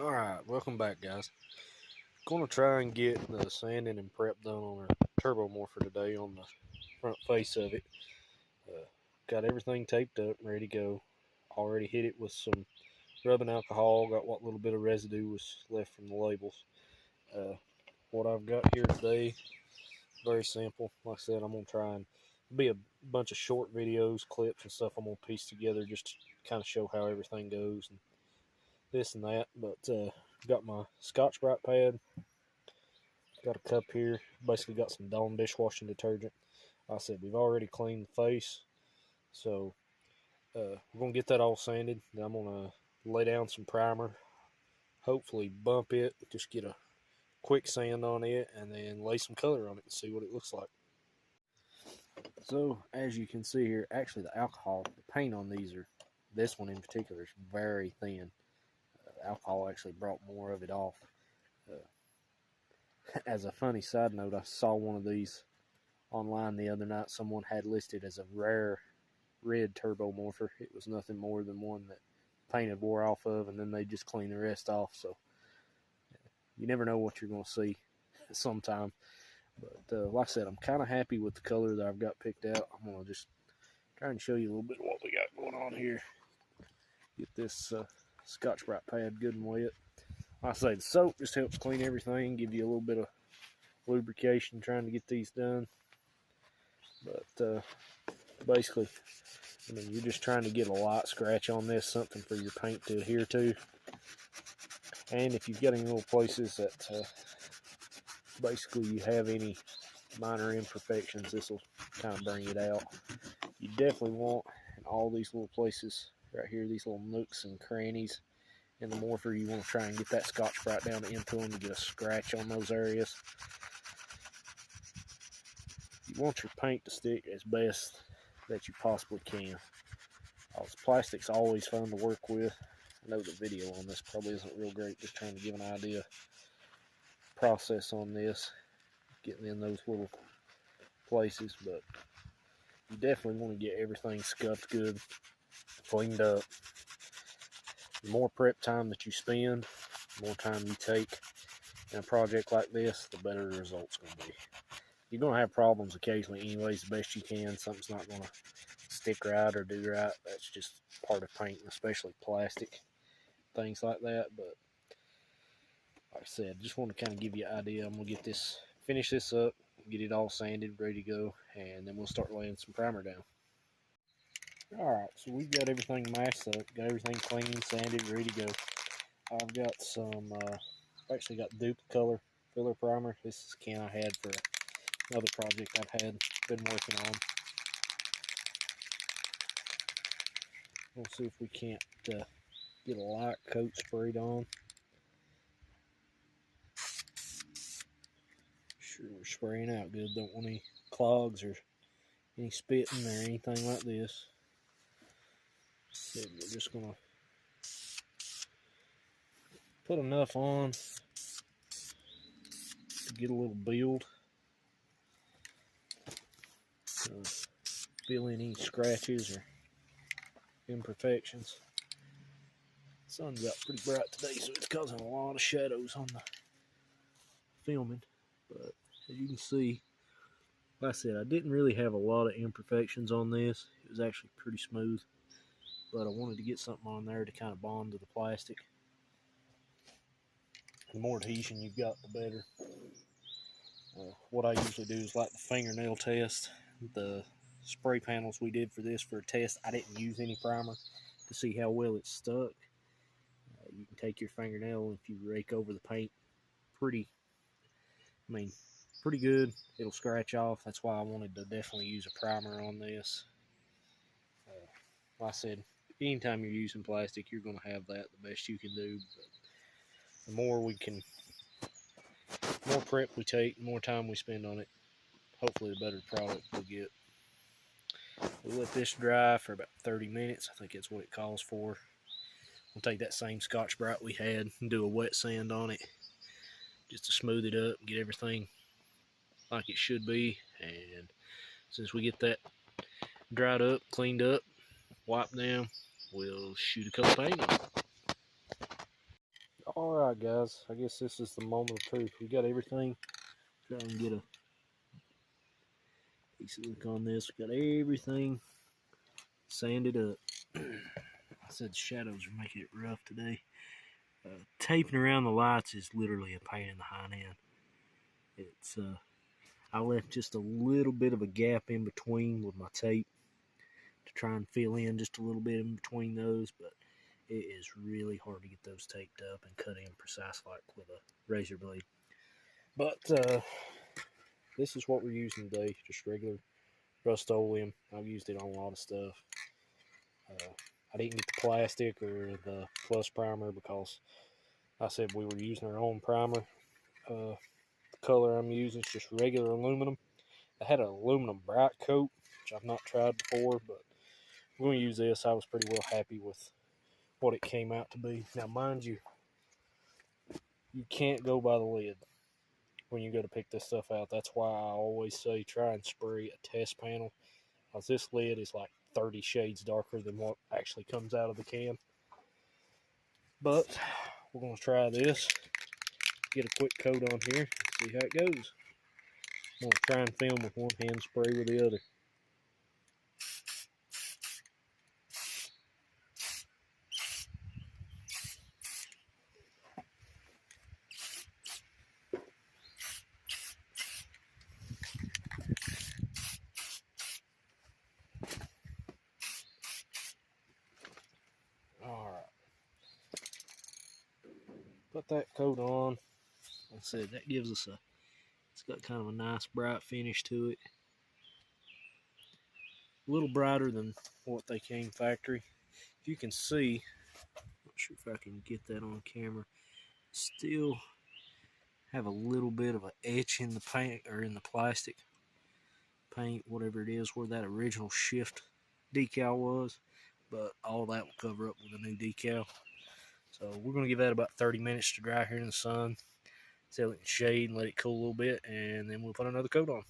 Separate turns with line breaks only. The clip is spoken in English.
Alright, welcome back, guys. Gonna try and get the sanding and prep done on our Turbo Morpher today on the front face of it. Got everything taped up, ready to go. Already hit it with some rubbing alcohol, got what little bit of residue was left from the labels. What I've got here today, very simple. Like I said, I'm gonna try and be a bunch of short videos, clips and stuff I'm gonna piece together just to kind of show how everything goes and this and that. But got my Scotch-Brite pad, got a cup here, basically got some Dawn dishwashing detergent. Like I said, we've already cleaned the face, so we're gonna get that all sanded. Then I'm gonna lay down some primer, hopefully bump it, just get a quick sand on it, and then lay some color on it and see what it looks like. So as you can see here, actually the alcohol, the paint on these this one in particular is very thin. Alcohol actually brought more of it off. As a funny side note, I saw one of these online the other night. Someone had listed as a rare red Turbo Morpher. It was nothing more than one that paint had wore off of, and then they just clean the rest off. So you never know what you're going to see sometime. But like I said, I'm kind of happy with the color that I've got picked out. I'm going to just try and show you a little bit of what we got going on here. Get this Scotch-Brite pad good and wet. Like I say, the soap just helps clean everything, give you a little bit of lubrication trying to get these done. But basically, I mean, you're just trying to get a light scratch on this, something for your paint to adhere to. And if you've got any little places that basically you have any minor imperfections, this will kind of bring it out. You definitely want in all these little places right here, these little nooks and crannies in the morpher, you want to try and get that Scotch-Brite down into them to get a scratch on those areas. You want your paint to stick as best that you possibly can. Plastic's always fun to work with. I know the video on this probably isn't real great, just trying to give an idea process on this, getting in those little places, but you definitely want to get everything scuffed good, cleaned up. The more prep time that you spend, the more time you take in a project like this, the better the result's going to be. You're going to have problems occasionally anyways, the best you can. Something's not going to stick right or do right. That's just part of painting, especially plastic, things like that. But like I said, just want to kind of give you an idea. I'm going to get this, finish this up, get it all sanded, ready to go, and then we'll start laying some primer down. Alright, so we've got everything masked up, got everything clean, sanded, ready to go. I've got some, actually got Dupe Color filler primer. This is a can I had for another project I've been working on. We'll see if we can't get a light coat sprayed on. Sure we're spraying out good, don't want any clogs or any spitting or anything like this. So we're just going to put enough on to get a little build. Fill in any scratches or imperfections. The sun's out pretty bright today, so it's causing a lot of shadows on the filming. But as you can see, like I said, I didn't really have a lot of imperfections on this. It was actually pretty smooth, but I wanted to get something on there to kind of bond to the plastic. The more adhesion you've got, the better. What I usually do is like the fingernail test. The spray panels we did for this for a test, I didn't use any primer to see how well it stuck. You can take your fingernail, and if you rake over the paint pretty good, it'll scratch off. That's why I wanted to definitely use a primer on this. Like I said, anytime you're using plastic, you're going to have that, the best you can do. But the more prep we take, the more time we spend on it, hopefully the better product we'll get. We'll let this dry for about 30 minutes. I think that's what it calls for. We'll take that same Scotch-Brite we had and do a wet sand on it just to smooth it up, get everything like it should be. And since we get that dried up, cleaned up, wiped down, we'll shoot a coat of paint on it. Alright guys, I guess this is the moment of truth. We got everything. Try and get a decent look on this. We got everything sanded up. I said the shadows are making it rough today. Taping around the lights is literally a pain in the hind end. It's I left just a little bit of a gap in between with my tape to try and fill in just a little bit in between those, but it is really hard to get those taped up and cut in precise like with a razor blade. But this is what we're using today, just regular Rust-Oleum. I've used it on a lot of stuff. I didn't get the plastic or the plus primer because I said we were using our own primer. The color I'm using is just regular aluminum. I had an aluminum bright coat, which I've not tried before, but we're going to use this. I was pretty well happy with what it came out to be. Now, mind you, you can't go by the lid when you go to pick this stuff out. That's why I always say try and spray a test panel, because this lid is like 30 shades darker than what actually comes out of the can. But we're going to try this, get a quick coat on here, see how it goes. I'm going to try and film with one hand, spray with the other. Alright. Put that coat on. Like I said, that gives us it's got kind of a nice bright finish to it. A little brighter than what they came factory. If you can see, not sure if I can get that on camera, still have a little bit of an etch in the paint or in the plastic paint, whatever it is, where that original shift decal was, but all that will cover up with a new decal. So we're going to give that about 30 minutes to dry here in the sun, sell it in shade and let it cool a little bit, and then we'll put another coat on.